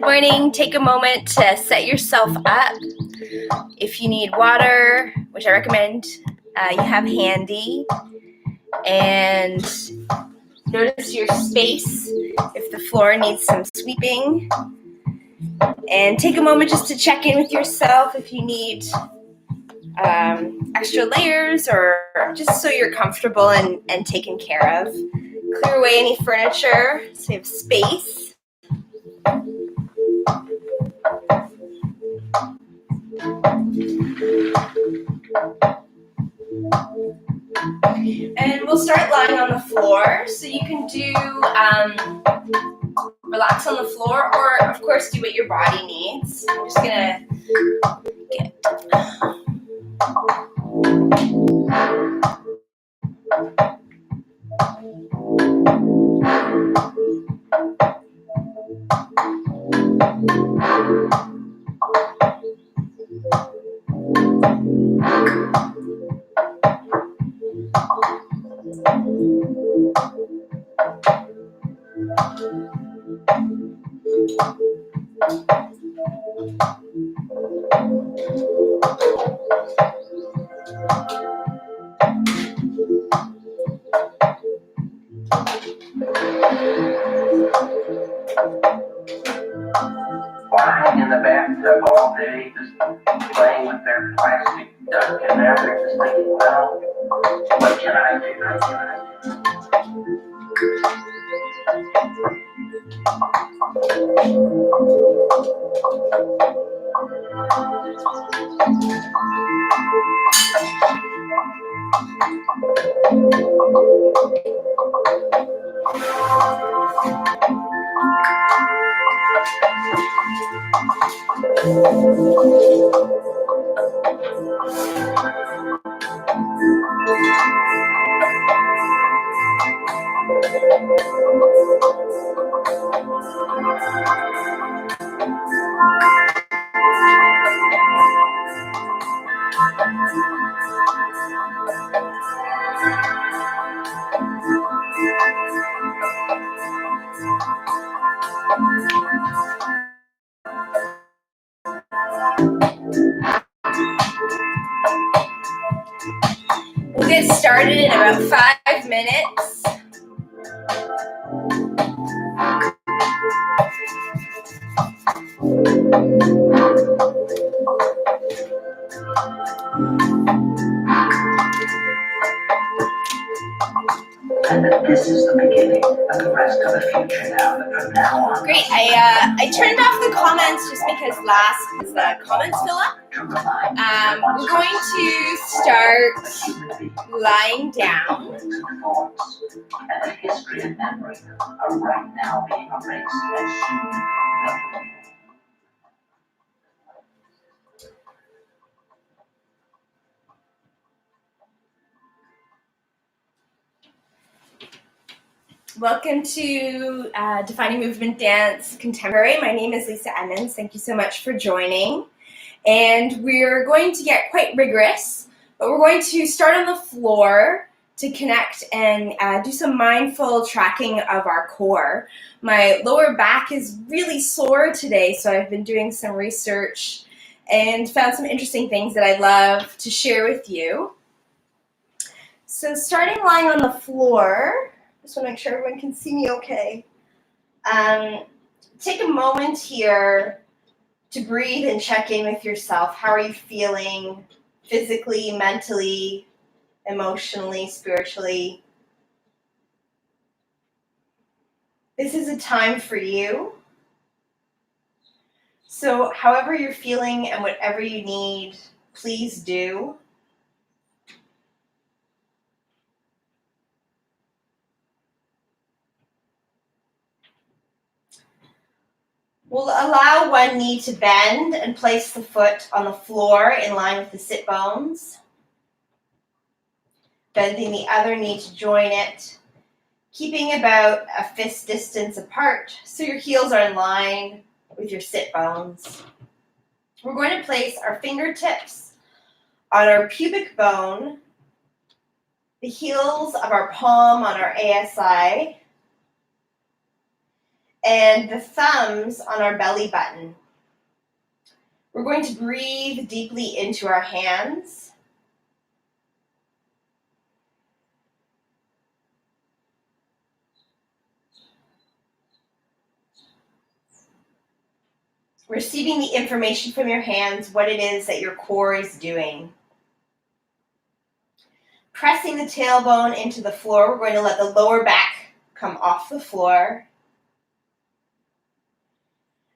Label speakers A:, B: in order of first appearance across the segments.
A: morning. Take a moment to set yourself up. If you need water, which I recommend you have handy, and notice your space if the floor needs some sweeping. And take a moment just to check in with yourself if you need extra layers or just so you're comfortable and taken care of. Clear away any furniture so you have space. And we'll start lying on the floor. So you can do relax on the floor, or of course do what your body needs. I'm just gonna get
B: lying in the bathtub all day, just playing with their plastic duck in there. They're just thinking, well, what can I do? We'll get started in about 5 minutes.
C: And that this is the beginning of the rest of the future now, that from now on.
A: Great. I turned off the comments just because the comments fill up. We're going to start lying down.
C: And the history and memory are right now being erased as soon.
A: Welcome to Defining Movement Dance Contemporary. My name is Lisa Emmons. Thank you so much for joining. And we're going to get quite rigorous, but we're going to start on the floor to connect and do some mindful tracking of our core. My lower back is really sore today, so I've been doing some research and found some interesting things that I'd love to share with you. So starting lying on the floor, just want to make sure everyone can see me okay. Take a moment here to breathe and check in with yourself. How are you feeling physically, mentally, emotionally, spiritually? This is a time for you. So however you're feeling and whatever you need, please do. We'll allow one knee to bend and place the foot on the floor in line with the sit bones. Bending the other knee to join it, keeping about a fist distance apart so your heels are in line with your sit bones. We're going to place our fingertips on our pubic bone, the heels of our palm on our ASI, and the thumbs on our belly button. We're going to breathe deeply into our hands. Receiving the information from your hands, what it is that your core is doing. Pressing the tailbone into the floor, we're going to let the lower back come off the floor.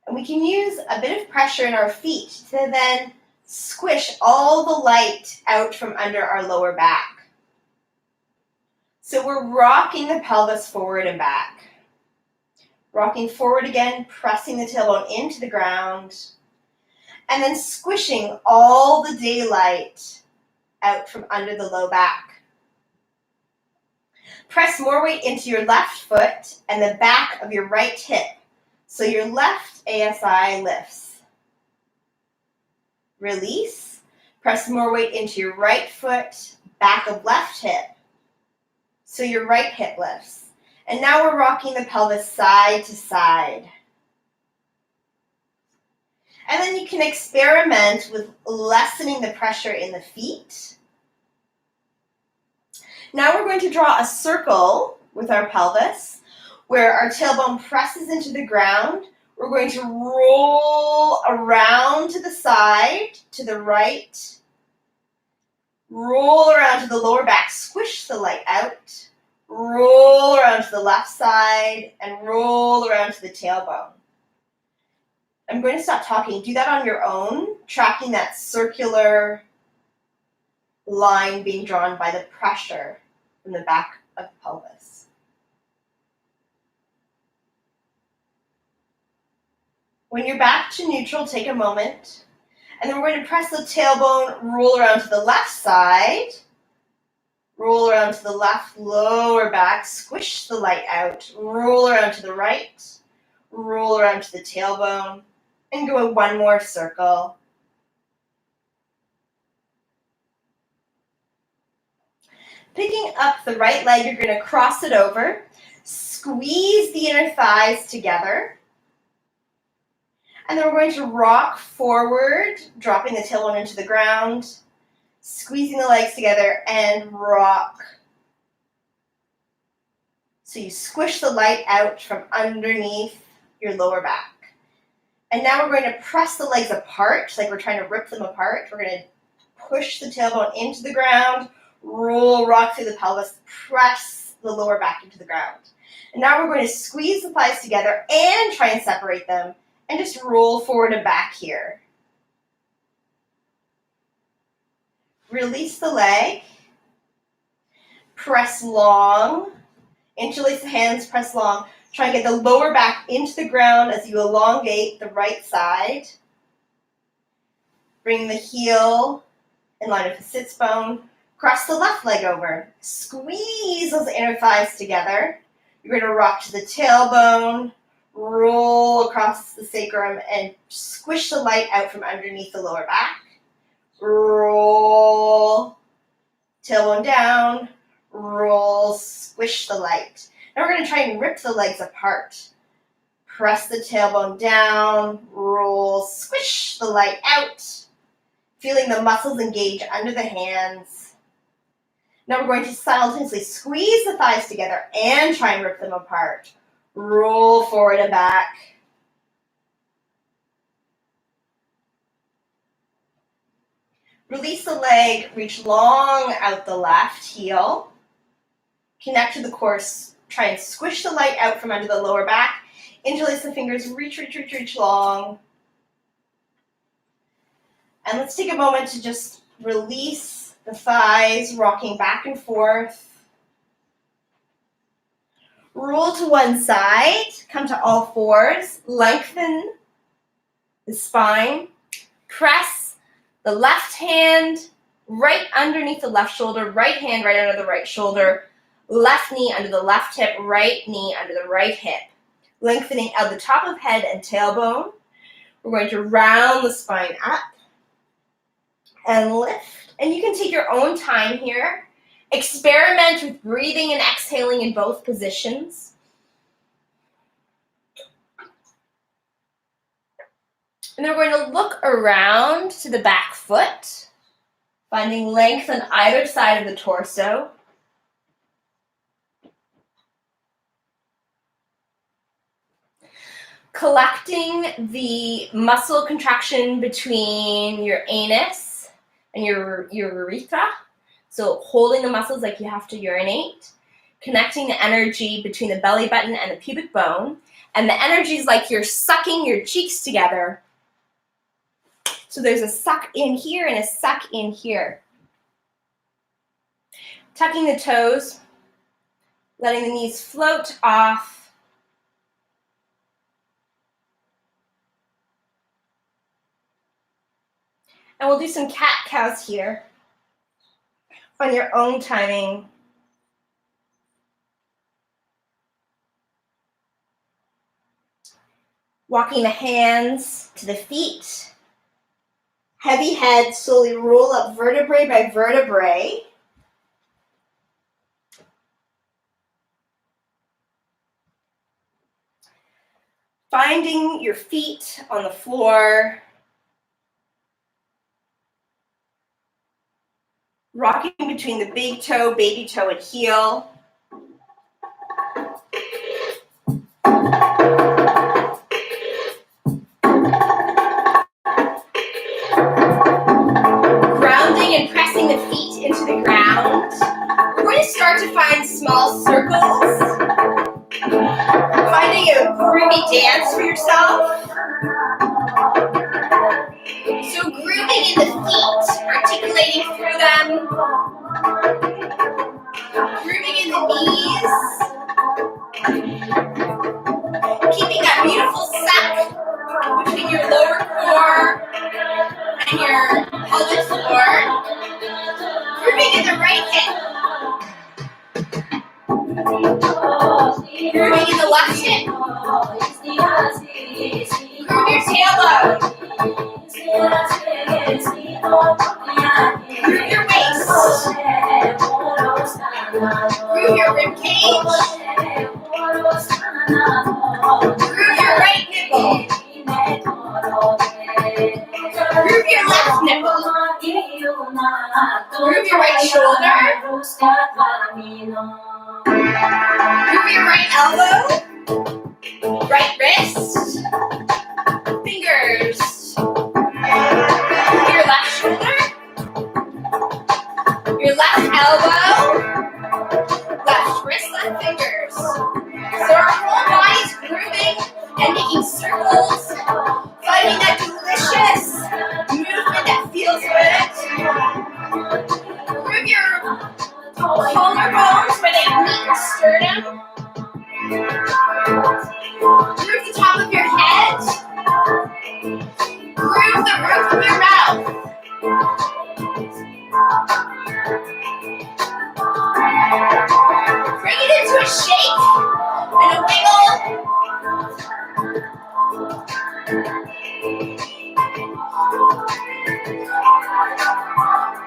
A: And we can use a bit of pressure in our feet to then squish all the light out from under our lower back. So we're rocking the pelvis forward and back. Rocking forward again, pressing the tailbone into the ground, and then squishing all the daylight out from under the low back. Press more weight into your left foot and the back of your right hip, so your left ASI lifts. Release. Press more weight into your right foot, back of left hip, so your right hip lifts. And now we're rocking the pelvis side to side. And then you can experiment with lessening the pressure in the feet. Now we're going to draw a circle with our pelvis where our tailbone presses into the ground. We're going to roll around to the side, to the right, roll around to the lower back, squish the light out, roll around to the left side, and roll around to the tailbone. I'm going to stop talking. Do that on your own, tracking that circular line being drawn by the pressure from the back of the pelvis. When you're back to neutral, take a moment, and then we're going to press the tailbone, roll around to the left side, roll around to the left lower back, squish the light out, roll around to the right, roll around to the tailbone, and go one more circle. Picking up the right leg, you're going to cross it over, squeeze the inner thighs together, and then we're going to rock forward, dropping the tailbone into the ground, squeezing the legs together, and rock. So you squish the light out from underneath your lower back. And now we're going to press the legs apart, like we're trying to rip them apart. We're going to push the tailbone into the ground, roll, rock through the pelvis, press the lower back into the ground. And now we're going to squeeze the thighs together and try and separate them, and just roll forward and back here. Release the leg, press long, interlace the hands, press long. Try and get the lower back into the ground as you elongate the right side. Bring the heel in line with the sits bone. Cross the left leg over. Squeeze those inner thighs together. You're going to rock to the tailbone, roll across the sacrum, and squish the light out from underneath the lower back. Roll, tailbone down, roll, squish the light. Now we're going to try and rip the legs apart. Press the tailbone down, roll, squish the light out, feeling the muscles engage under the hands. Now we're going to simultaneously squeeze the thighs together and try and rip them apart. Roll forward and back. Release the leg, reach long out the left heel. Connect to the core, try and squish the light out from under the lower back. Interlace the fingers, reach, reach, reach, reach long. And let's take a moment to just release the thighs, rocking back and forth. Roll to one side, come to all fours, lengthen the spine. Press the left hand right underneath the left shoulder, right hand right under the right shoulder, left knee under the left hip, right knee under the right hip. Lengthening out the top of head and tailbone. We're going to round the spine up and lift. And you can take your own time here. Experiment with breathing and exhaling in both positions. And then we're going to look around to the back foot, finding length on either side of the torso. Collecting the muscle contraction between your anus and your urethra. So holding the muscles like you have to urinate. Connecting the energy between the belly button and the pubic bone. And the energy is like you're sucking your cheeks together. So there's a suck in here and a suck in here. Tucking the toes, letting the knees float off. And we'll do some cat-cows here on your own timing. Walking the hands to the feet. Heavy head, slowly roll up vertebrae by vertebrae. Finding your feet on the floor. Rocking between the big toe, baby toe, and heel. Grounding and pressing the feet into the ground. We're going to start to find small circles. Finding a groovy dance for yourself. So grooving in the feet, articulating through them. Grooving in the knees. Keeping that beautiful suck between your lower core and your pelvic floor. Grooving in the right hip. Grooving in the left hip. Groove your tailbone. Groove your waist. Groove your rib cage. Groove your right nipple. Groove your left nipple. Groove your right shoulder. Groove your right elbow. Right wrist. Fingers. Your left shoulder. Your left elbow. Left wrist, left fingers. So our whole body's grooving and making circles, finding that delicious movement that feels good. Groove your collarbones where they meet your sternum. Groove the top of your head. Groove the roof of your mouth. Bring it into a shake and a wiggle.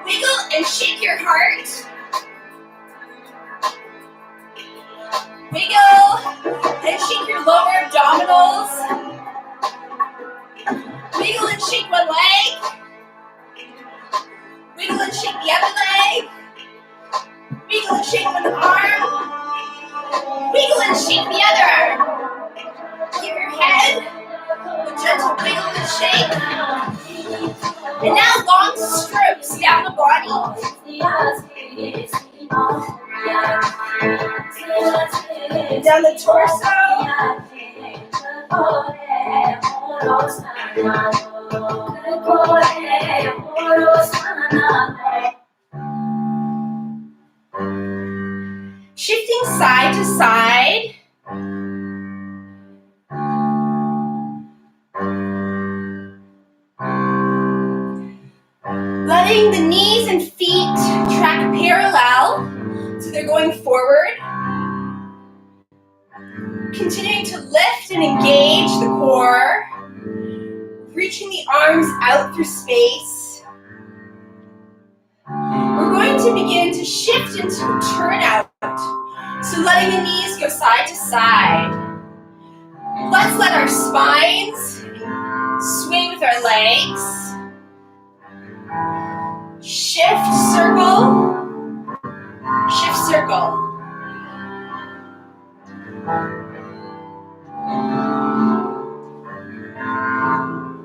A: Wiggle and shake your heart. Wiggle and shake your lower abdominals. Wiggle and shake one leg. Wiggle and shake the other leg. Wiggle and shake one arm. Wiggle and shake the other arm. Keep your head. A gentle wiggle and shake. And now long strokes down the body. Down the torso. Shifting side to side. Letting the knees and feet track parallel, so they're going forward. Continuing to lift and engage the core. Reaching the arms out through space. We're going to begin to shift into a turnout. So letting the knees go side to side. Let's let our spines Swing with our legs. Shift, circle. Shift, circle.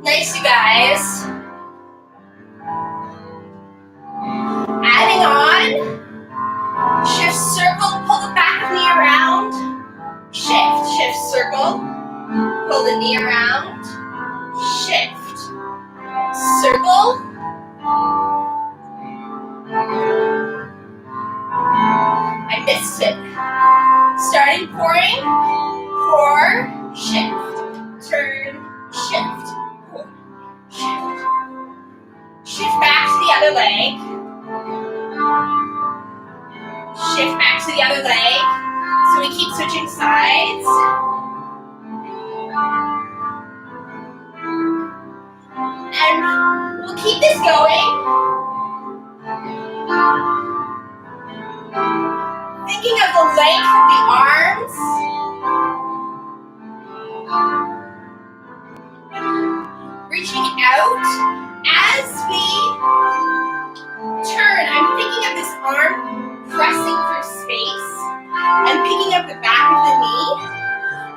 A: Nice, you guys. Adding on. Shift, circle, pull the back knee around. Shift, shift, circle. Pull the knee around. Shift. Circle. I missed it. Starting pouring. Pour. Shift. Turn. Shift. Pour. Shift. Shift back to the other leg. Shift back to the other leg. So we keep switching sides. And we'll keep this going. Thinking of the length of the arms. Reaching out as we turn. I'm thinking of this arm pressing through space and picking up the back of the knee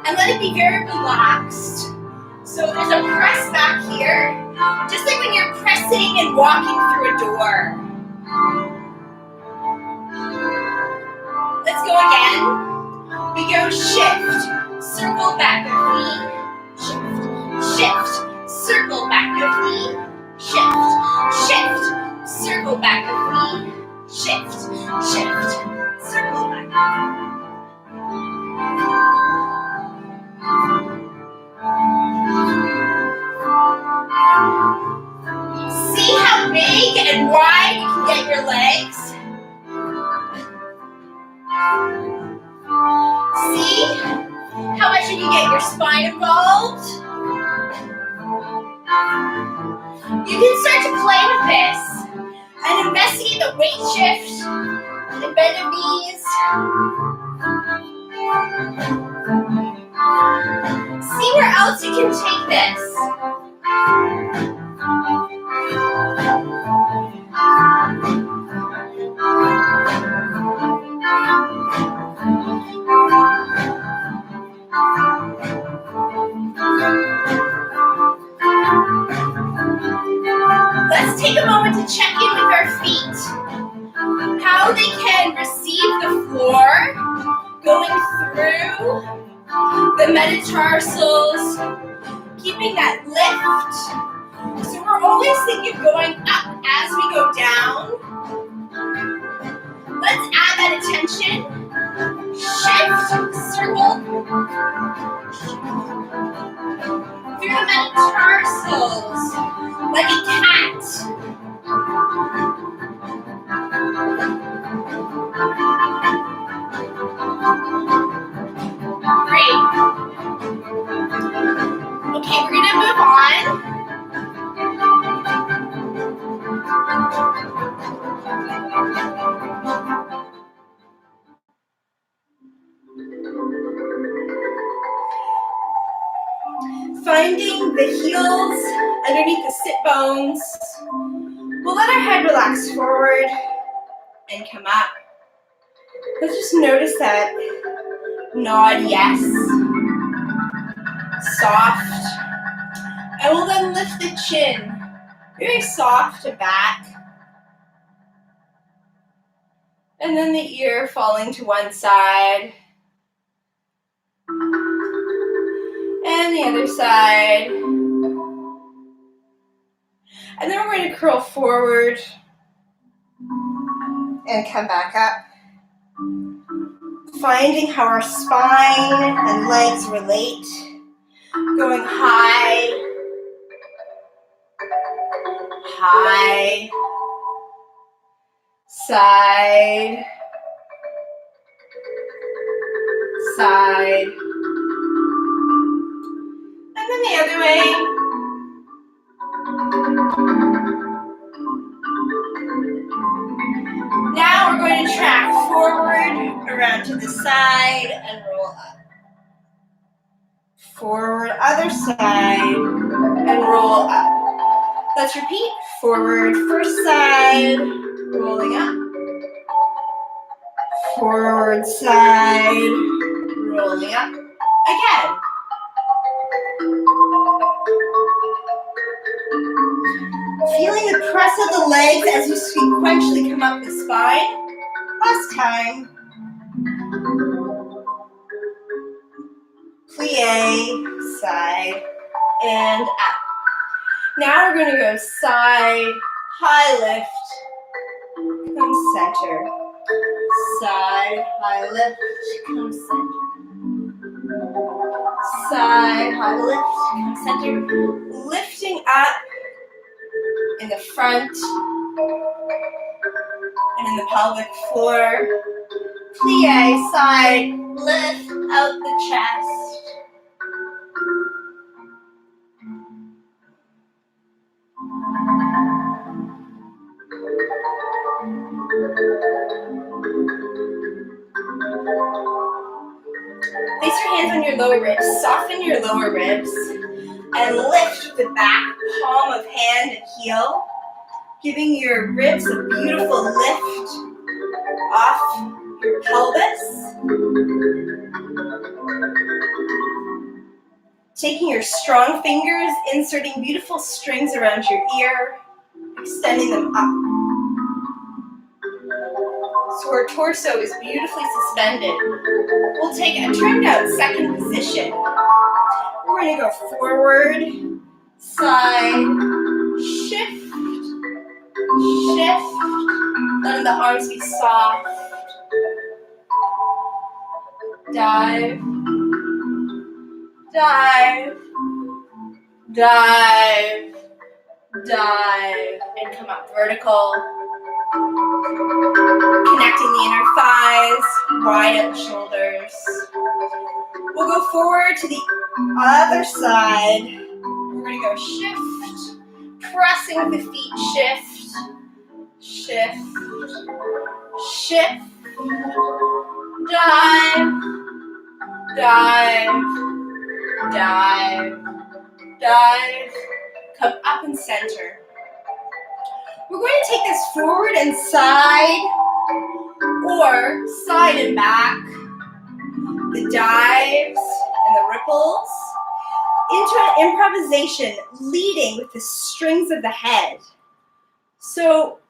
A: and let it be very relaxed. So there's a press back here, just like when you're pressing and walking through a door. Let's go again. We go shift, circle back of knee, shift, shift, circle back of knee, shift, shift, circle back of knee, shift, shift, circle back. See how big and wide you can get your legs. See how much you can get your spine involved. You can start to play with this and investigate the weight shift, the bend of knees. See where else you can take this. Let's take a moment to check in with our feet. How they can receive the floor, going through the metatarsals, keeping that lift. So we're always thinking of going up as we go down. Let's add that attention. Shift, circle. Through the metatarsals, like a cat. Great. Okay, we're gonna move on. Finding the heels underneath the sit bones. We'll let our head relax forward and come up. Let's just notice that nod yes. Soft. And we'll then lift the chin. Very soft to back. And then the ear falling to one side. And the other side. And then we're going to curl forward and come back up. Finding how our spine and legs relate. Going high, high, side, side, and then the other way. Now we're going to track forward, around to the side, and roll up. Forward, other side, and roll up. Let's repeat. Forward, first side, rolling up. Forward side, rolling up. Again. Feeling the press of the legs as you sequentially come up the spine. Last time. Plie, side, and up. Now we're going to go side, high lift, come center. Side, high lift, come center. Side, high lift, come center. Lifting up in the front and in the pelvic floor. Plie, side, lift out the chest. Place your hands on your lower ribs, soften your lower ribs, and lift with the back palm of hand and heel, giving your ribs a beautiful lift off your pelvis. Taking your strong fingers, inserting beautiful strings around your ear, extending them up. So our torso is beautifully suspended. We'll take a turned out second position. We're going to go forward, side, shift, shift, letting the arms be soft, dive, dive, dive, dive, and come up vertical, connecting the inner thighs, wide at the shoulders. We'll go forward to the other side. We're going to go shift, pressing with the feet, shift, shift, shift, dive, dive, dive, dive, come up and center. We're going to take this forward and side, or side and back, the dives and the ripples, into an improvisation leading with the strings of the head. So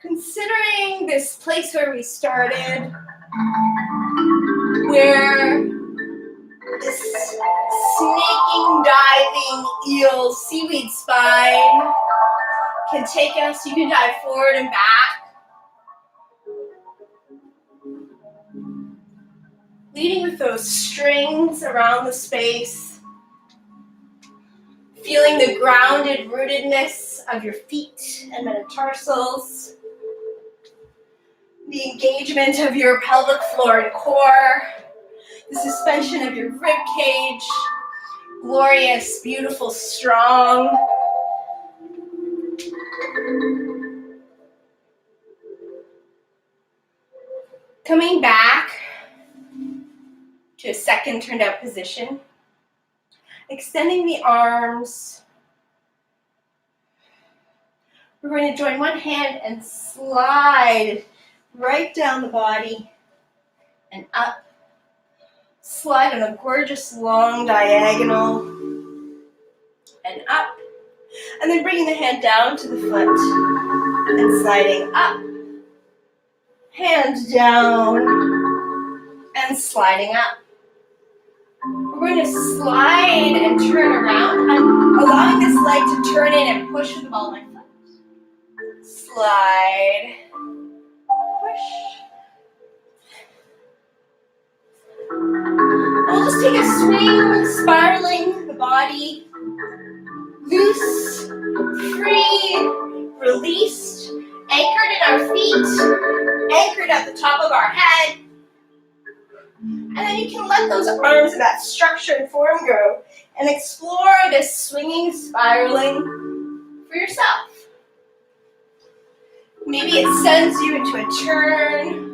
A: considering this place where we started, where this snaking, diving eel seaweed spine can take us, you can dive forward and back, leading with those strings around the space, feeling the grounded rootedness of your feet and metatarsals, the engagement of your pelvic floor and core, the suspension of your rib cage, glorious, beautiful, strong. Coming back to a second turned out position, extending the arms. We're going to join one hand and slide right down the body and up. Slide on a gorgeous long diagonal and up. And then bringing the hand down to the foot and sliding up. Hand down and sliding up. We're going to slide and turn around. I'm allowing this leg to turn in and push with the ball of my foot. Slide, push. We'll just take a swing, spiraling the body, loose, free, released, anchored in our feet, anchored at the top of our head. And then you can let those arms and that structure and form go and explore this swinging, spiraling for yourself. Maybe it sends you into a turn.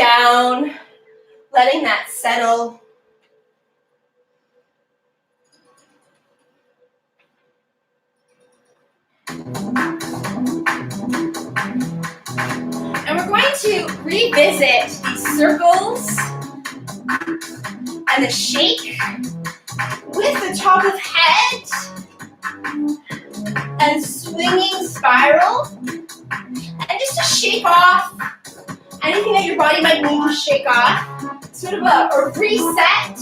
A: down, letting that settle. And we're going to revisit these circles and the shake with the top of head and swinging spiral. And just to shake off anything that your body might need to shake off. Sort of a reset.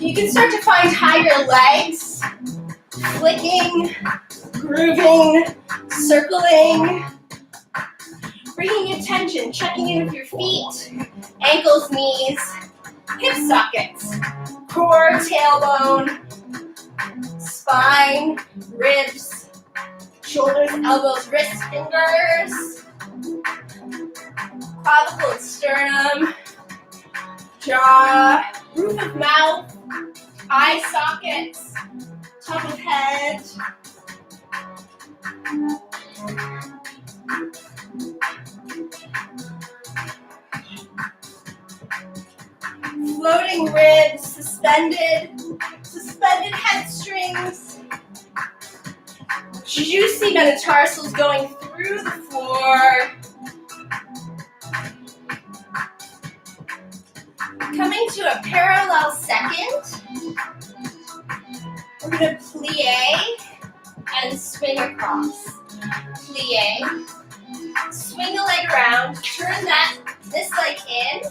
A: You can start to find how your legs flicking, grooving, circling, bringing attention, checking in with your feet, ankles, knees, hip sockets, core, tailbone, spine, ribs, shoulders, elbows, wrists, fingers, clavicle and sternum, jaw, roof of mouth, eye sockets, top of head. Floating ribs, suspended head strings, juicy metatarsals going through the floor. Coming to a parallel second, we're going to plie and swing across. Plie, swing the leg around, turn this leg in,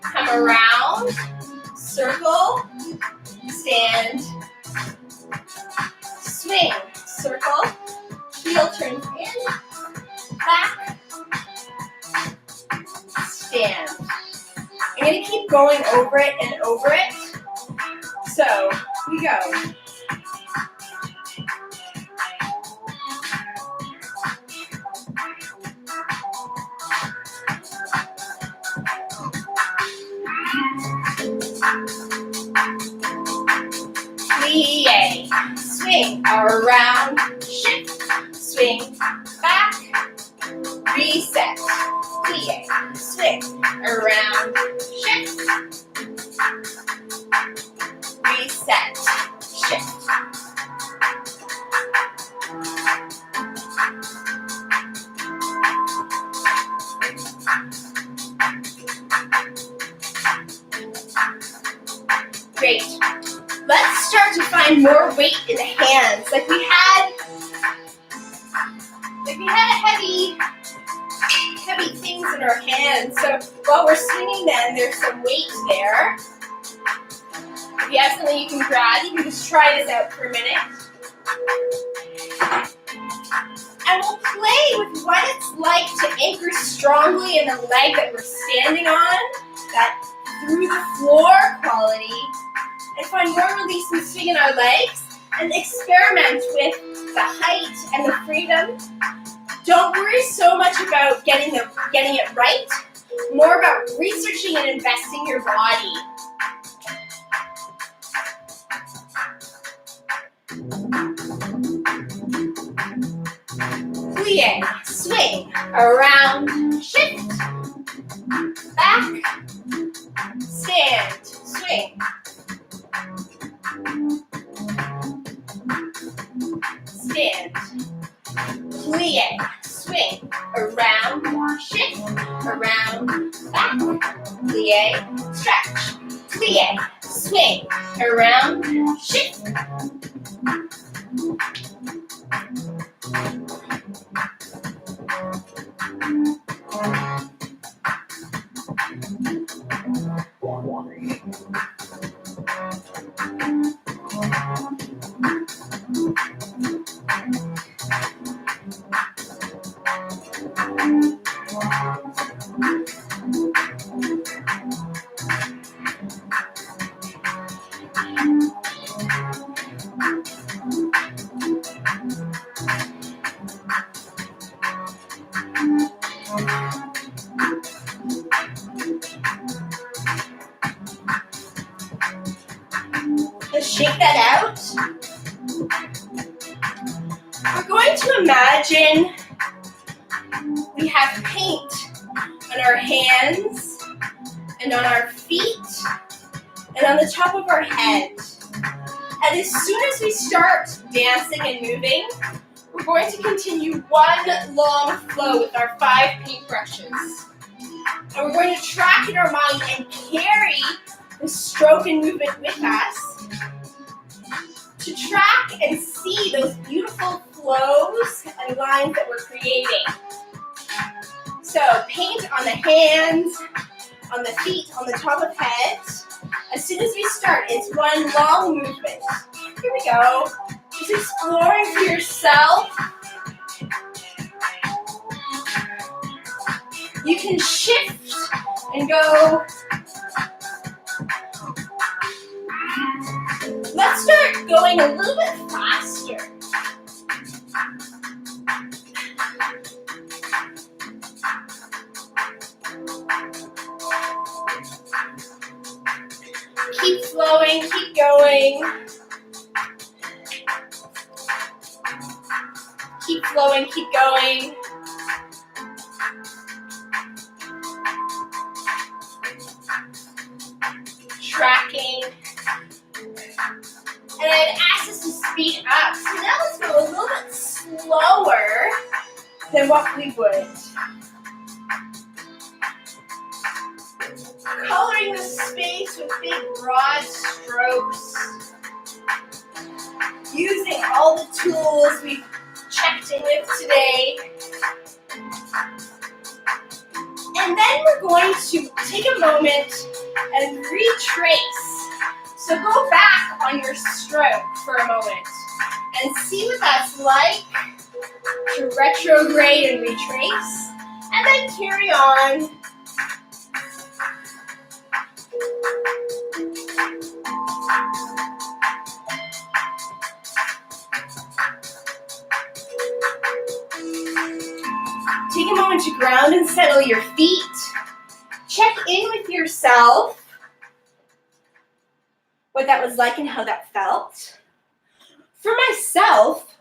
A: come around, circle, stand, swing, circle, heel turns in, back, stand. I'm going to keep going over it and over it. So, we go. Plie, swing, around, shift, swing, back, reset, plie, swing, around, shift, reset, shift. Great. Let's start to find more weight in the hands. Like we had heavy things in our hands. So while we're swinging them, there's some weight there. If you have something you can grab, you can just try this out for a minute. And we'll play with what it's like to anchor strongly in the leg that we're standing on, that through the floor quality, and find more release and swing in our legs, and experiment with the height and the freedom. Don't worry so much about getting it right, more about researching and investing your body. Plie, swing, around, shift, back, stand, swing, stand, plie, swing, around, shift, around, back, plie, stretch, plie, swing, around, shift. Let's shake that out. We're going going to imagine we have paint on our hands and on our feet and on the top of our head. And as soon as we start dancing and moving, we're going to continue one long flow with our 5 paintbrushes. And we're going to track in our mind and carry the stroke and movement with us to track and see those beautiful flows and lines that we're creating. So paint on the hands, on the feet, on the top of head. As soon as we start, it's one long movement. Here we go. Just exploring for yourself. You can shift and go. Let's start going a little bit faster. Keep flowing, keep going. Keep flowing, keep going. Tracking. And I'd ask us to speed up. So now let's go a little bit slower than what we would. Coloring the space with big broad strokes. Using all the tools we've checked in with today. And then we're going to take a moment and retrace. So go back on your stroke for a moment and see what that's like to retrograde and retrace, and then carry on. Take a moment to ground and settle your feet. Check in with yourself, what that was like and how that felt. For myself,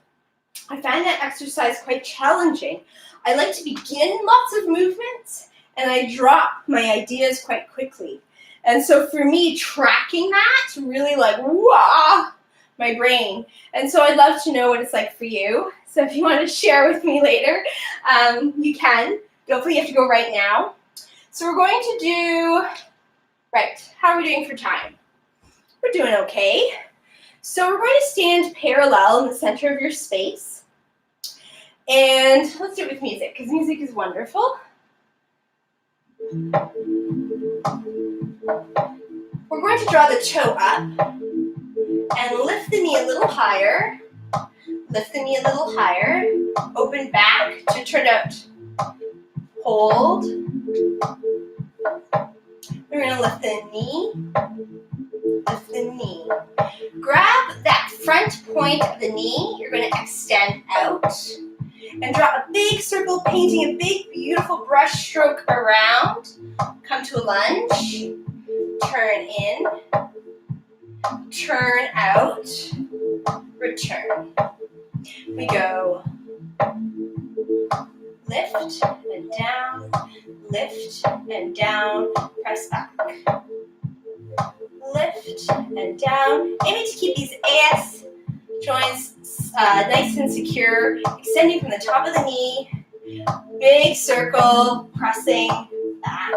A: I find that exercise quite challenging. I like to begin lots of movements and I drop my ideas quite quickly. And so for me, tracking that really wah, my brain. And so I'd love to know what it's like for you. So if you want to share with me later, you can. Hopefully you have to go right now. So we're going to do, how are we doing for time? We're doing okay. So we're going to stand parallel in the center of your space. And let's do it with music, because music is wonderful. We're going to draw the toe up and lift the knee a little higher. Lift the knee a little higher. Open back to turn out. Hold. We're going to lift the knee. Lift the knee. Grab that front point of the knee. You're going to extend out. And draw a big circle, painting a big, beautiful brush stroke around. Come to a lunge. Turn in. Turn out. Return. We go lift and down, lift and down, press back. Lift and down. Aiming to keep these AS joints nice and secure, extending from the top of the knee. Big circle, pressing back.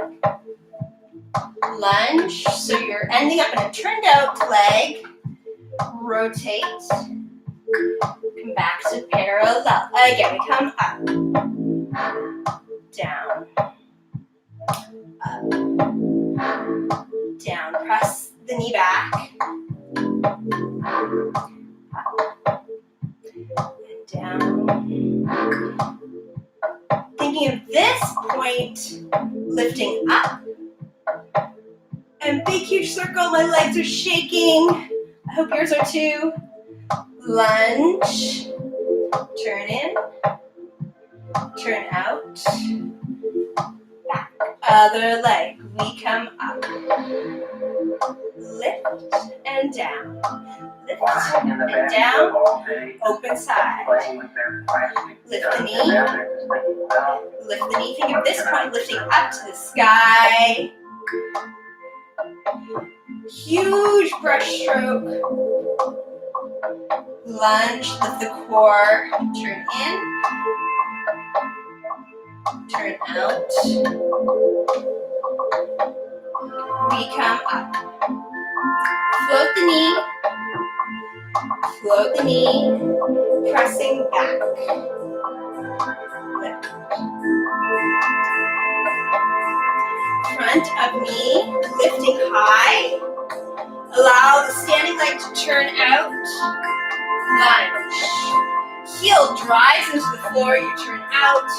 A: Lunge, so you're ending up in a turned out leg. Rotate. Come back to parallel. Again, we come up, down, up, down. Press the knee back, up, and down. Thinking of this point, lifting up, and big huge circle. My legs are shaking. I hope yours are too. Lunge, turn in, turn out, back, other leg, we come up, lift and down, lift
B: Lying in the
A: and
B: bathtub
A: down,
B: all day,
A: open side.
B: playing with their plastic
A: Lift the knee.
B: gymnastics, thinking, well,
A: Lift the knee, think of this point, lifting up to the sky. Huge brush stroke. Lunge, lift the core, turn in, turn out. We come up. Float the knee, pressing back. Lift. Front of knee, lifting high. Allow the standing leg to turn out. Lunge. Heel drives into the floor, you turn out.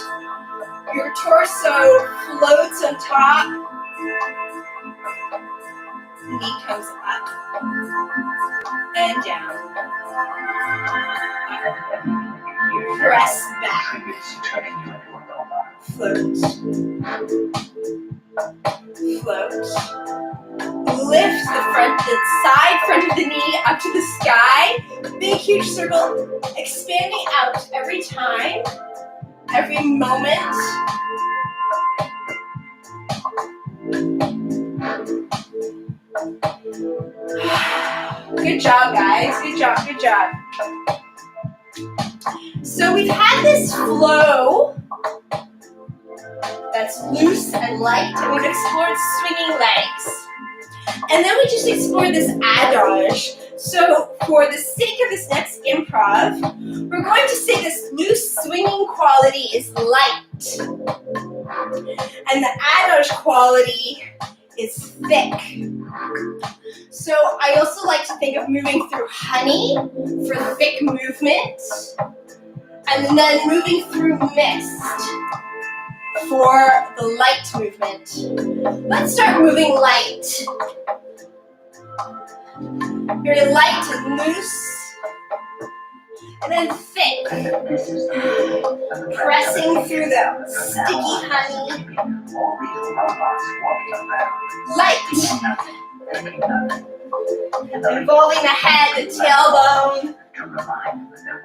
A: Your torso floats on top. Knee comes up and down. Press back. Float. Float. Lift the side front of the knee up to the sky. Big, huge circle, expanding out every time, every moment. Good job, guys. Good job, good job. So we've had this flow that's loose and light, and we've explored swinging legs. And then we just explored this adage. So for the sake of this next improv, we're going to say this loose swinging quality is light. And the adage quality is thick. So I also like to think of moving through honey for thick movement. And then moving through mist for the light movement. Let's start moving light. Very light and loose. And then thick. Pressing through the sticky honey. Light. Involving the head, the tailbone,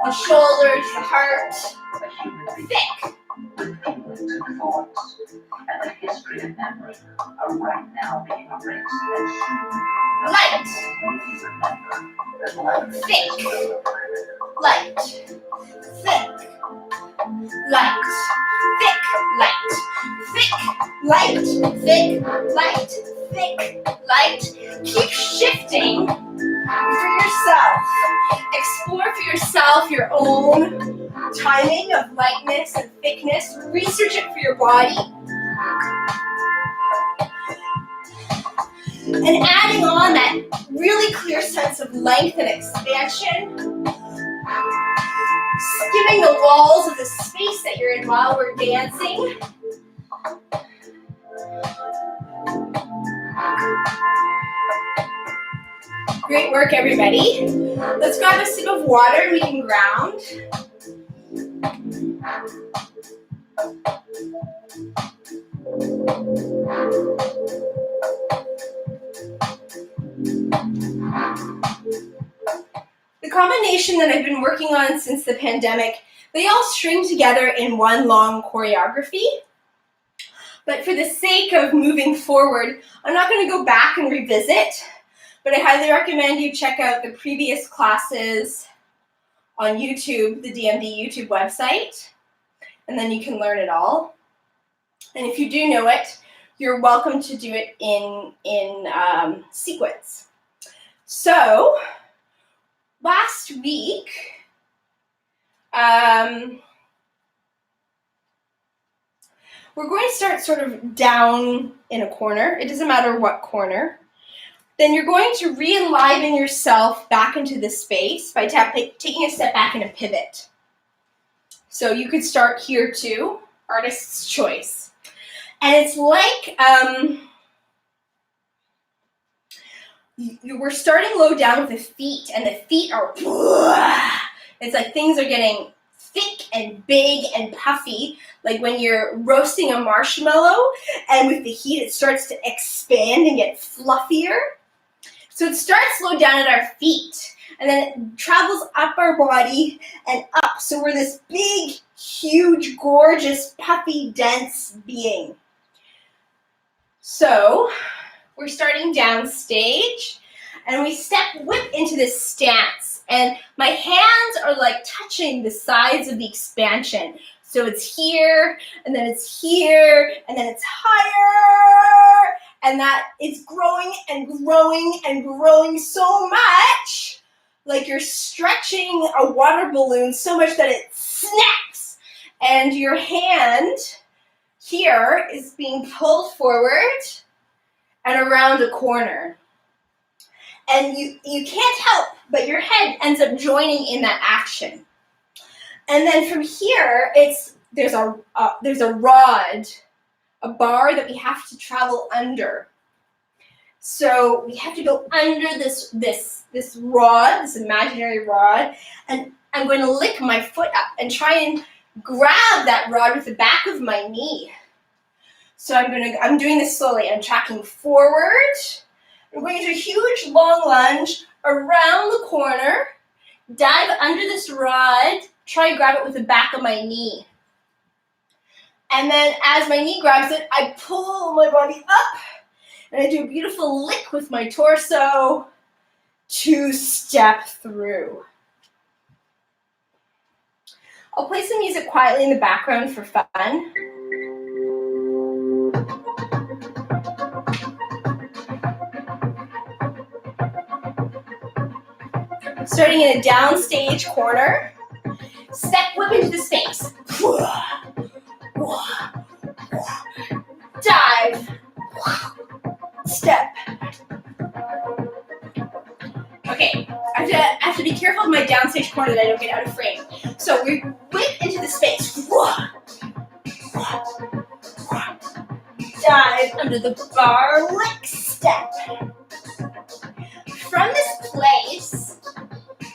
A: the shoulders, the heart. Thick.
C: And the history and memory are right now being erased and soon.
A: Light.
C: We remember that life is
A: Thick.
C: still
A: Light. Thick. Light. Thick. Light. Thick. Light. Thick. Light. Thick. Light. Keep shifting for yourself. Explore for yourself your own timing of lightness and thickness. Research it for your body. And adding on that really clear sense of length and expansion. Skimming the walls of the space that you're in while we're dancing. Great work, everybody. Let's grab a sip of water and we can ground. The combination that I've been working on since the pandemic, they all string together in one long choreography. But for the sake of moving forward, I'm not going to go back and revisit, but I highly recommend you check out the previous classes on YouTube, the DMD YouTube website, and then you can learn it all. And if you do know it, you're welcome to do it in sequence. So, last week, we're going to start sort of down in a corner. It doesn't matter what corner. Then you're going to re-enliven yourself back into the space by taking a step back and a pivot. So you could start here too, artist's choice. And it's like, we're starting low down with the feet, and the feet are, it's like things are getting thick and big and puffy, like when you're roasting a marshmallow, and with the heat it starts to expand and get fluffier. So it starts low down at our feet, and then it travels up our body and up. So we're this big, huge, gorgeous, puffy, dense being. So we're starting downstage, and we step whip into this stance. And my hands are like touching the sides of the expansion. So it's here, and then it's here, and then it's higher. And that is growing and growing and growing so much, like you're stretching a water balloon so much that it snaps. And your hand here is being pulled forward and around a corner. And you can't help, but your head ends up joining in that action. And then from here, there's a rod, a bar that we have to travel under. So we have to go under this rod, this imaginary rod, and I'm going to lick my foot up and try and grab that rod with the back of my knee. So I'm doing this slowly. I'm tracking forward. I'm going into a huge long lunge around the corner, dive under this rod, try and grab it with the back of my knee. And then as my knee grabs it, I pull my body up, and I do a beautiful lick with my torso to step through. I'll play some music quietly in the background for fun. Starting in a downstage corner, step whip into the space. Dive. Step. Okay, I have to be careful of my downstage corner that I don't get out of frame. So we whip into the space. Dive under the bar, lick, step. From this place,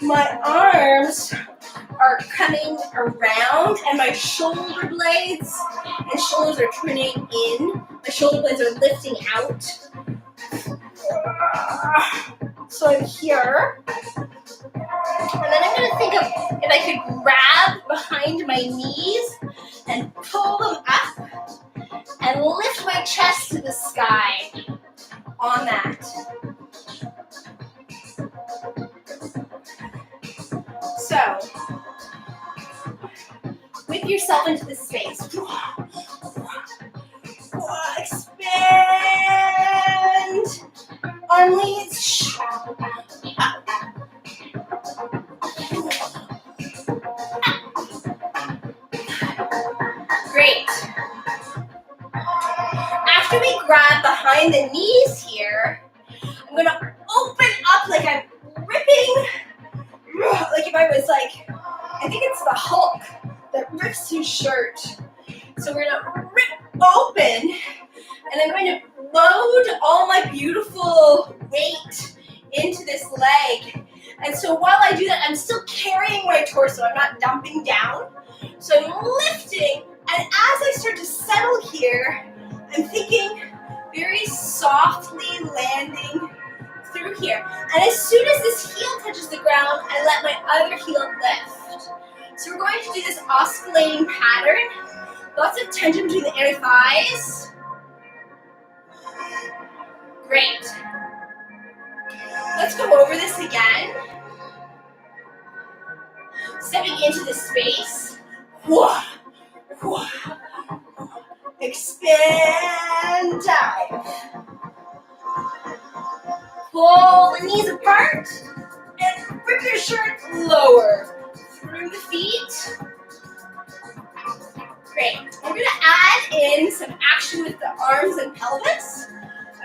A: my arms are coming around and my shoulder blades and shoulders are turning in. My shoulder blades are lifting out. So I'm here. And then I'm going to think of if I could grab behind my knees and pull them up and lift my chest to the sky on that. So, whip yourself into the space. Expand. Unleash. Great. After we grab behind the knees here, I'm going to open up like I'm ripping, like if I was like, I think it's the Hulk that rips his shirt. So we're going to rip open, and I'm going to load all my beautiful weight into this leg. And so while I do that, I'm still carrying my torso. I'm not dumping down. So I'm lifting, and as I start to settle here, I'm thinking very softly landing through here. And as soon as this heel touches the ground, I let my other heel lift. So we're going to do this oscillating pattern. Lots of tension between the inner thighs. Great. Let's go over this again. Stepping into the space. Expand, dive. Pull the knees apart and rip your shirt lower through the feet. Great. We're going to add in some action with the arms and pelvis.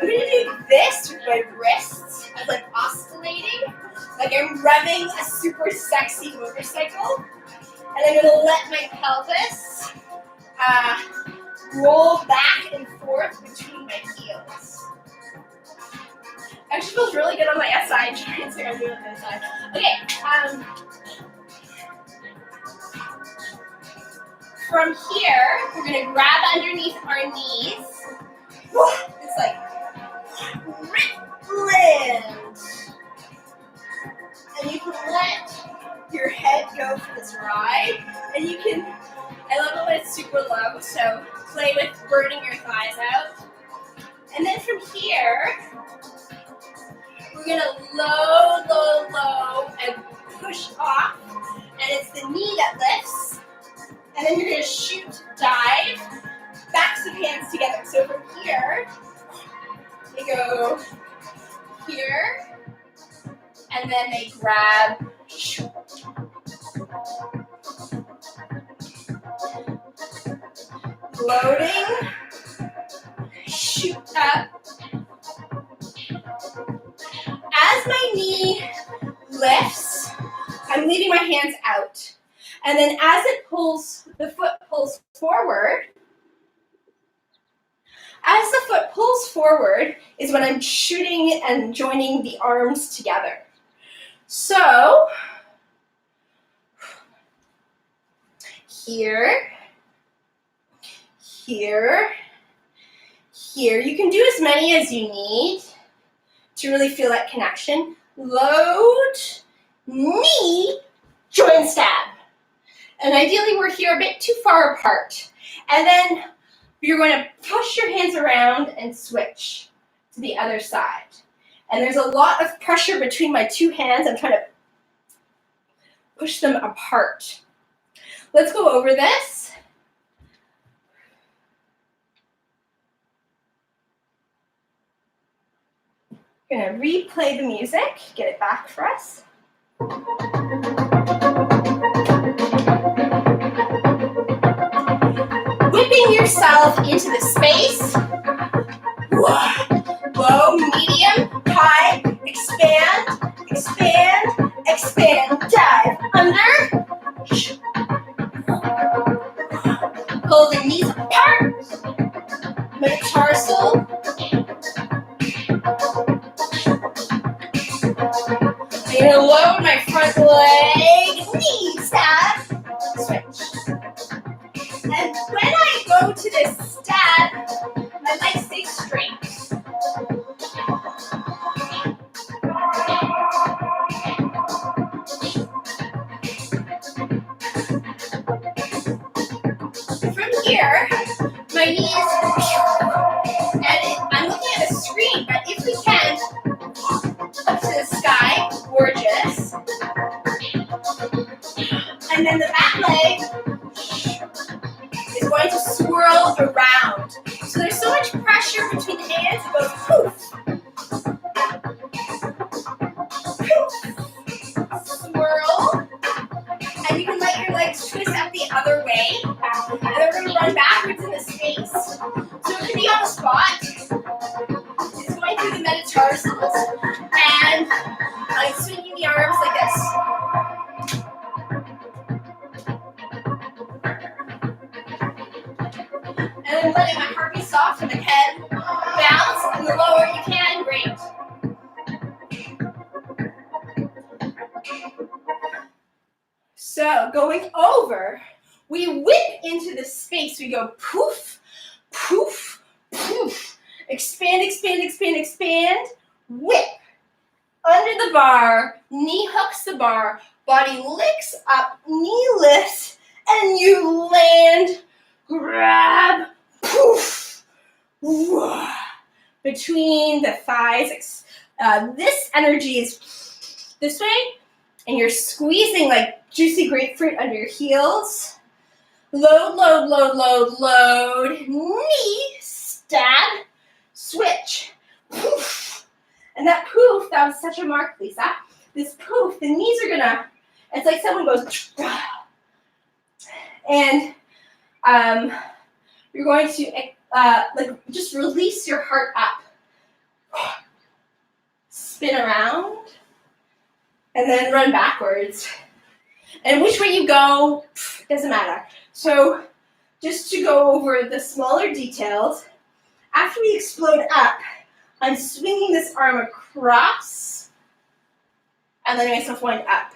A: I'm going to do this with my wrists, like oscillating, like I'm revving a super sexy motorcycle. And I'm going to let my pelvis roll back and forth between my heels. Actually feels really good on my SI joints. So I'm doing it on the side. Okay. From here, we're going to grab underneath our knees. It's like rip, land. you can, I love it when it's super low, so play with burning your thighs out. And then from here, we're gonna low, low, low, and push off. And it's the knee that lifts. And then you're gonna shoot, dive, backs of hands together. So from here, they go here, and then they grab, shoot. Loading, shoot up. As my knee lifts, I'm leaving my hands out. And then as it pulls, the foot pulls forward. As the foot pulls forward is when I'm shooting and joining the arms together. So, here, here, here. You can do as many as you need to really feel that connection. Load, knee, join, stab. And ideally we're here a bit too far apart. And then you're going to push your hands around and switch to the other side. And there's a lot of pressure between my two hands. I'm trying to push them apart. Let's go over this. I'm going to replay the music, get it back for us. Whipping yourself into the space. Low, medium, high, expand, expand, expand, dive, under. Pull the knees apart. Metatarsal. I'm going to load my front leg, knee, stab, switch. And when I go to this stab, my legs stay straight. From here, my knees, and I'm looking at a screen, but if we can, up to the sky, gorgeous. And then the back leg is going to swirl around. So there's so much pressure between the hands, it goes poof, poof, swirl, and you can let your legs twist out the other way, and then we're going to run backwards in the space. So it can be on the spot. It's going through the metatarsals, and I'm swinging the arms like this. And then letting my heart be soft and the head bounce, and the lower you can, great. So going over, we whip into the space. We go poof, poof, poof. Expand, expand, expand, expand. Whip. Under the bar, knee hooks the bar, body licks up, knee lifts, and you land, grab, poof, whoa. Between the thighs. This energy is this way, and you're squeezing like juicy grapefruit under your heels. Load, load, load, load, load. Knee, stab, switch. Poof. And that poof, that was such a mark, Lisa. This poof, the knees are gonna, it's like someone goes, and you're going to like just release your heart up. Spin around, and then run backwards. And which way you go, doesn't matter. So just to go over the smaller details, after we explode up, I'm swinging this arm across and letting myself wind up.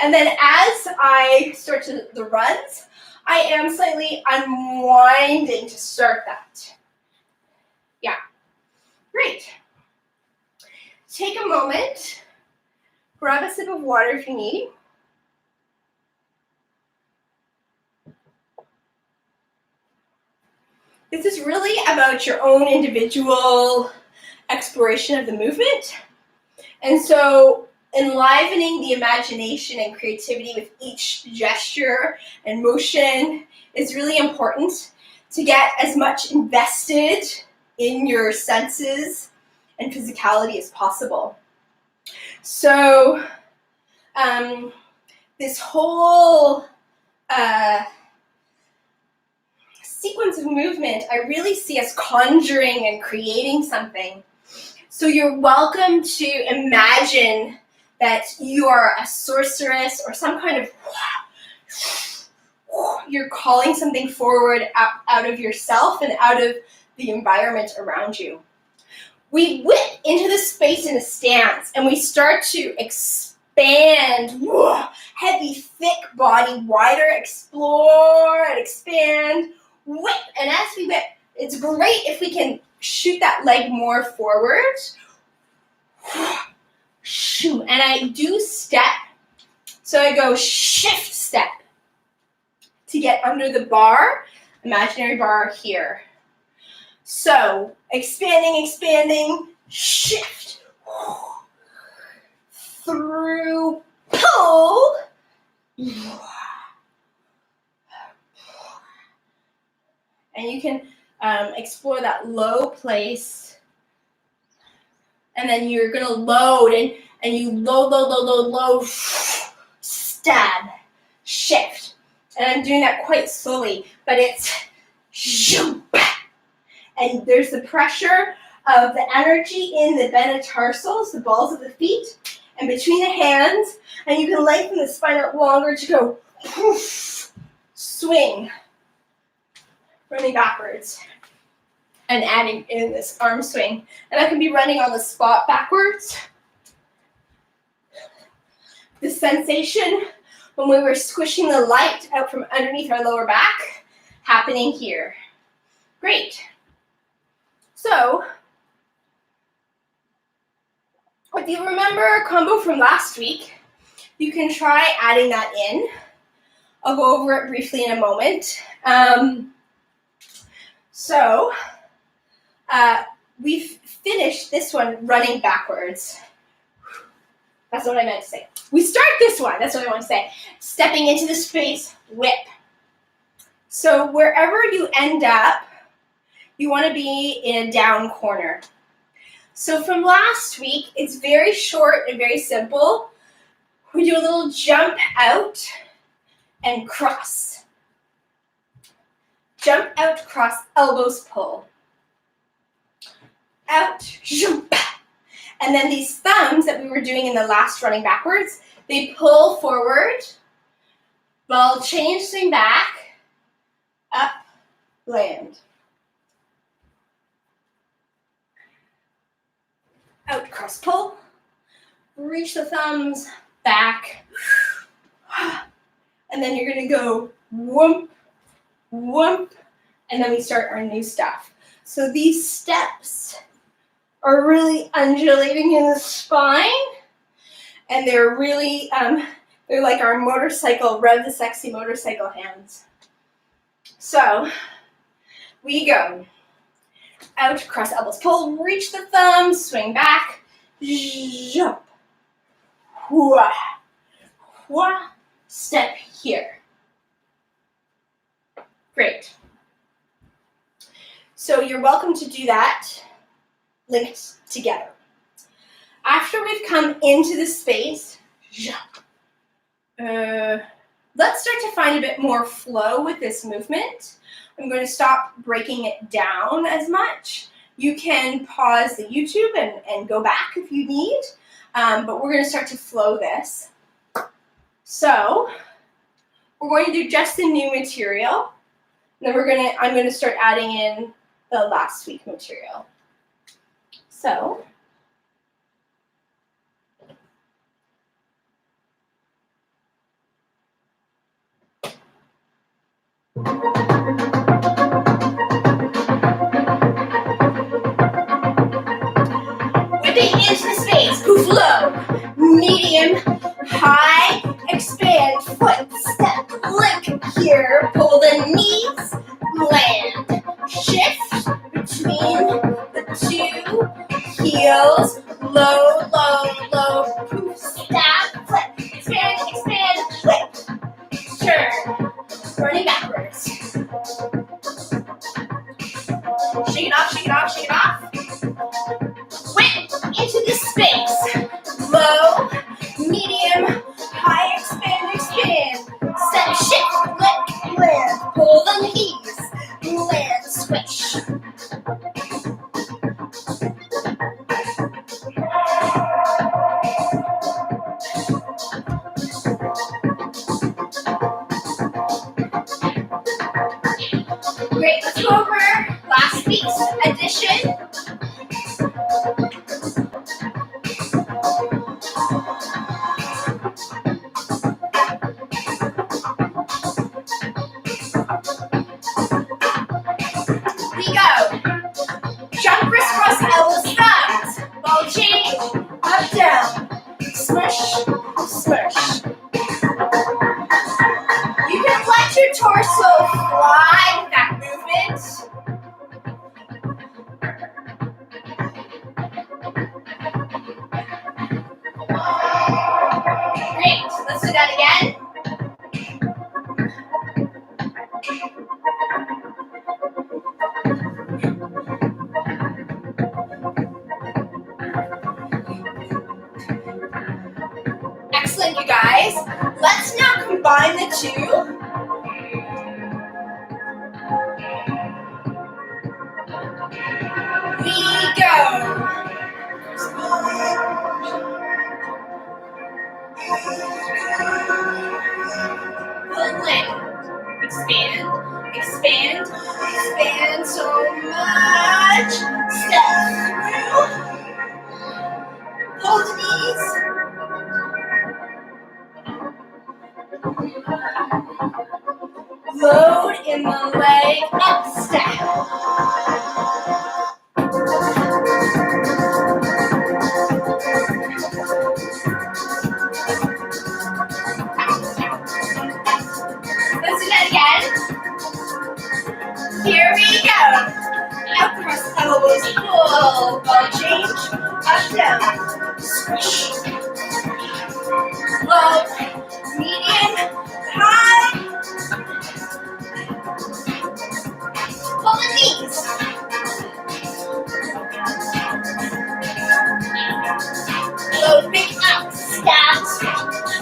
A: And then as I start to the runs, I am slightly unwinding to start that. Yeah, great. Take a moment, grab a sip of water if you need. This is really about your own individual exploration of the movement. And so enlivening the imagination and creativity with each gesture and motion is really important to get as much invested in your senses and physicality as possible. So this whole sequence of movement, I really see us conjuring and creating something. So you're welcome to imagine that you are a sorceress or some kind of, you're calling something forward out of yourself and out of the environment around you. We whip into the space in a stance and we start to expand, heavy, thick body, wider, explore and expand, whip. And as we whip, it's great if we can shoot that leg more forward. And I do step. So I go shift step to get under the bar, imaginary bar here. So expanding, shift, through, pull, and you can explore that low place, and then you're gonna load, and you load, stab, shift. And I'm doing that quite slowly, but it's zoom. And there's the pressure of the energy in the metatarsals, the balls of the feet, and between the hands, and you can lengthen the spine out longer to go poof, swing, running backwards, and adding in this arm swing. And I can be running on the spot backwards. The sensation when we were squishing the light out from underneath our lower back, happening here. Great. So, if you remember our combo from last week, you can try adding that in. I'll go over it briefly in a moment. We've finished this one running backwards. That's what I meant to say. We start this one, that's what I want to say. Stepping into the space, whip. So wherever you end up, you want to be in a down corner. So from last week, it's very short and very simple. We do a little jump out and cross. Jump out, cross, elbows pull. Out, jump. And then these thumbs that we were doing in the last running backwards, they pull forward. Ball change, swing back, up, land. Out, cross, pull. Reach the thumbs, back. And then you're going to go whoomp, whoomp, and then we start our new stuff. So these steps are really undulating in the spine, and they're really, they're like our motorcycle, rev the sexy motorcycle hands. So we go out, cross elbows, pull, reach the thumbs, swing back, jump, whoa, whoa, step here. Great. So you're welcome to do that linked together. After we've come into the space, jump. Let's start to find a bit more flow with this movement. I'm going to stop breaking it down as much. You can pause the YouTube and go back if you need, but we're going to start to flow this. So we're going to do just the new material, and then I'm going to start adding in the last week material. So whipping into the space, poof low, medium, high, expand, foot, step, link here, pull the knees, land, shift between the two heels, low, low, low, poof, stab, flip, expand, flip, turn, running backwards. Shake it off, shake it off, shake it off. Whip into the space, low, medium, high, expand, step, shift, flip, land, pull the knees, land, switch. Great, let's go over last week's edition. We go. Jump, crisscross, elbows, thumbs. Ball change, up, down. Smush, smush. You can let your torso fly with that movement. Great, let's do that again. Excellent, you guys. Let's now combine the two. We go. Pull in. Expand so much. Step through. Pull the knees. Load in the leg, up, step. Let's do that again. Here we go. Up, cross elbows, pull. Ball change, up, down. Squish. Low, medium, high. Pull the knees. Load, pick up, stab, switch.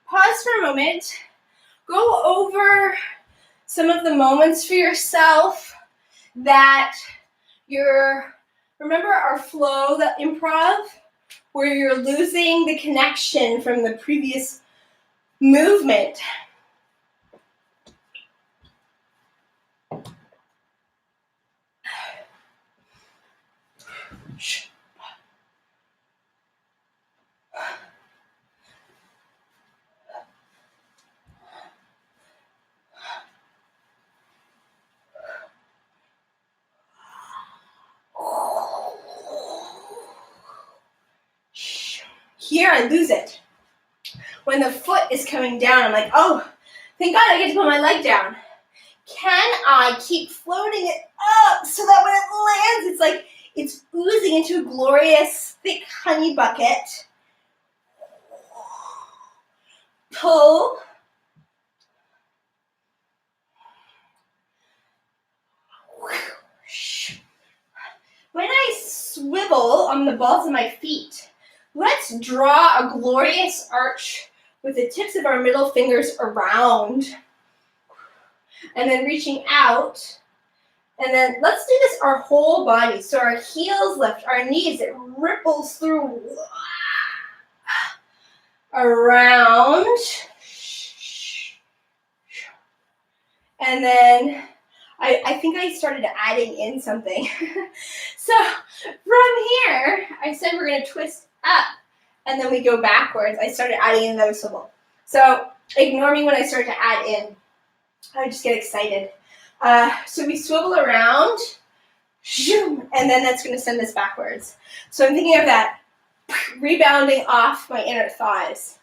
A: Pause for a moment. Go over some of the moments for yourself that remember our flow, the improv, where you're losing the connection from the previous movement. Here I lose it. When the foot is coming down, I'm like, oh, thank God I get to put my leg down. Can I keep floating it up so that when it lands, it's like it's oozing into a glorious, thick honey bucket. Pull. When I swivel on the balls of my feet, let's draw a glorious arch with the tips of our middle fingers around. And then reaching out. And then let's do this our whole body. So our heels lift, our knees, it ripples through. Around. And then I think I started adding in something. So from here, I said we're going to twist up and then we go backwards. I started adding in another swivel. So ignore me when I start to add in. I just get excited. So we swivel around, and then that's going to send us backwards. So I'm thinking of that rebounding off my inner thighs.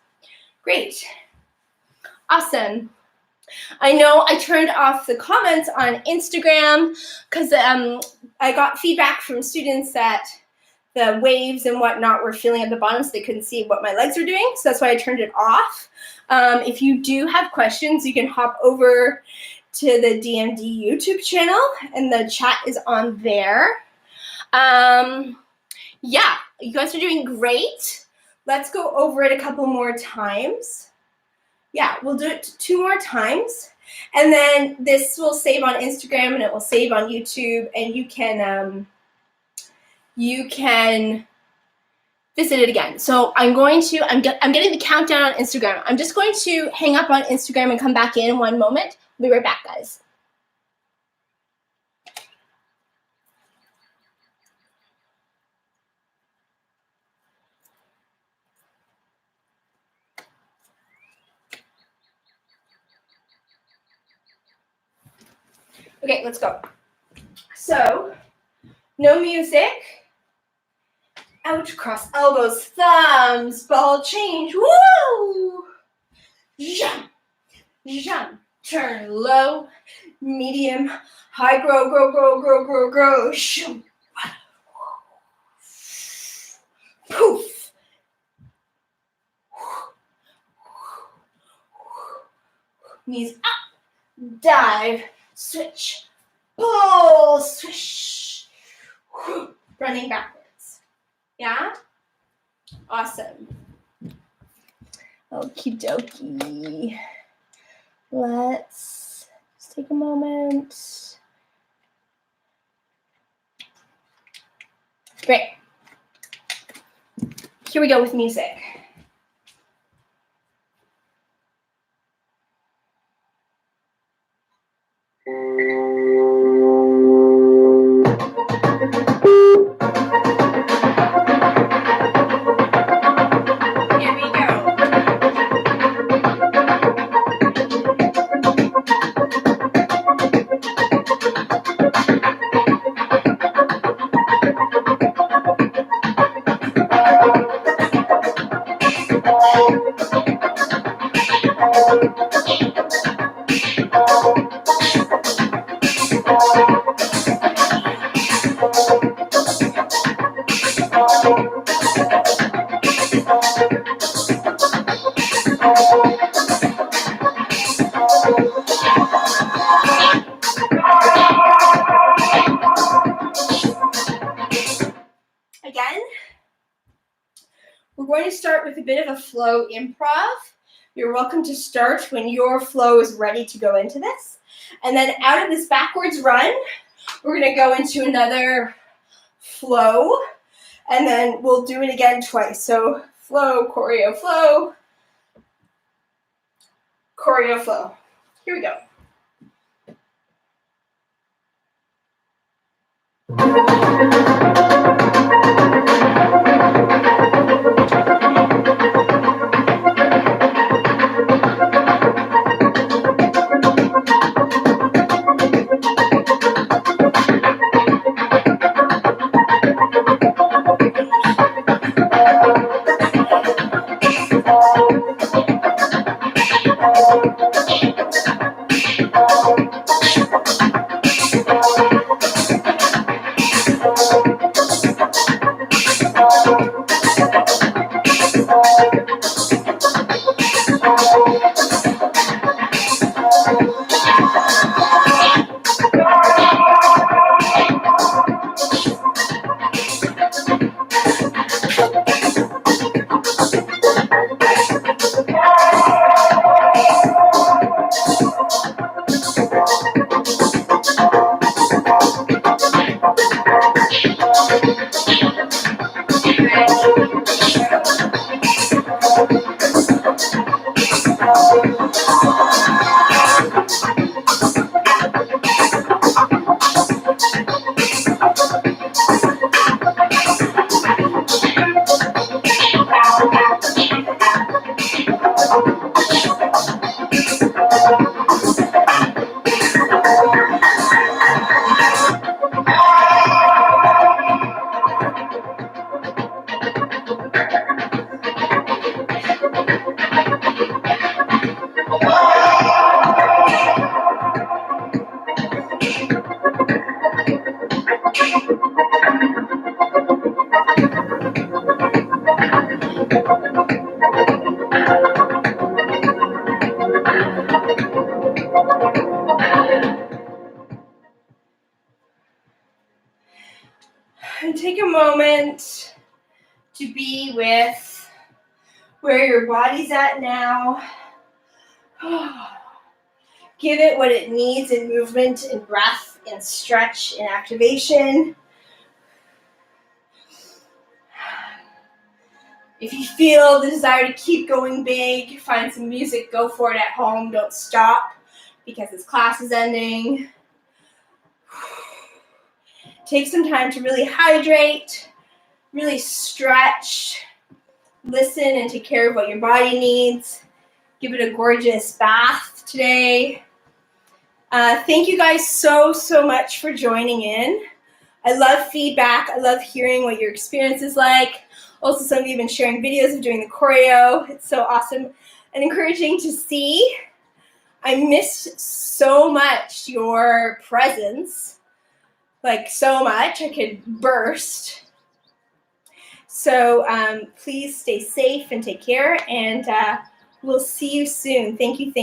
A: Great. Awesome. I know I turned off the comments on Instagram because I got feedback from students that the waves and whatnot were feeling at the bottom, so they couldn't see what my legs were doing. So that's why I turned it off. If you do have questions, you can hop over to the DMD YouTube channel, and the chat is on there. Yeah, you guys are doing great. Let's go over it a couple more times. Yeah, we'll do it 2 more times. And then this will save on Instagram, and it will save on YouTube, and you can visit it again. So I'm getting the countdown on Instagram. I'm just going to hang up on Instagram and come back in 1 moment. I'll be right back, guys. Okay, let's go. So, no music. Out, cross elbows, thumbs, ball change. Woo! Jump, jump, turn low, medium, high, grow, grow, grow, grow, grow, grow. Shoom. Poof. Knees up, dive, switch, pull, swish. Running backwards. Yeah? Awesome. Okie dokie. Let's just take a moment. Great. Here we go with music. Again, we're going to start with a bit of a flow improv. You're welcome to start when your flow is ready to go into this. And then out of this backwards run, we're going to go into another flow, and then we'll do it again twice. So flow, choreo, flow, choreo, flow. Here we go. moment to be with where your body's at now. Give it what it needs in movement, in breath, in stretch, in activation. If you feel the desire to keep going big, find some music, go for it at home. Don't stop because this class is ending. Take some time to really hydrate, really stretch, listen and take care of what your body needs. Give it a gorgeous bath today. Thank you guys so much for joining in. I love feedback. I love hearing what your experience is like. Also, some of you have been sharing videos of doing the choreo. It's so awesome and encouraging to see. I missed so much your presence, like so much. I could burst. So please stay safe and take care, and we'll see you soon. Thank you.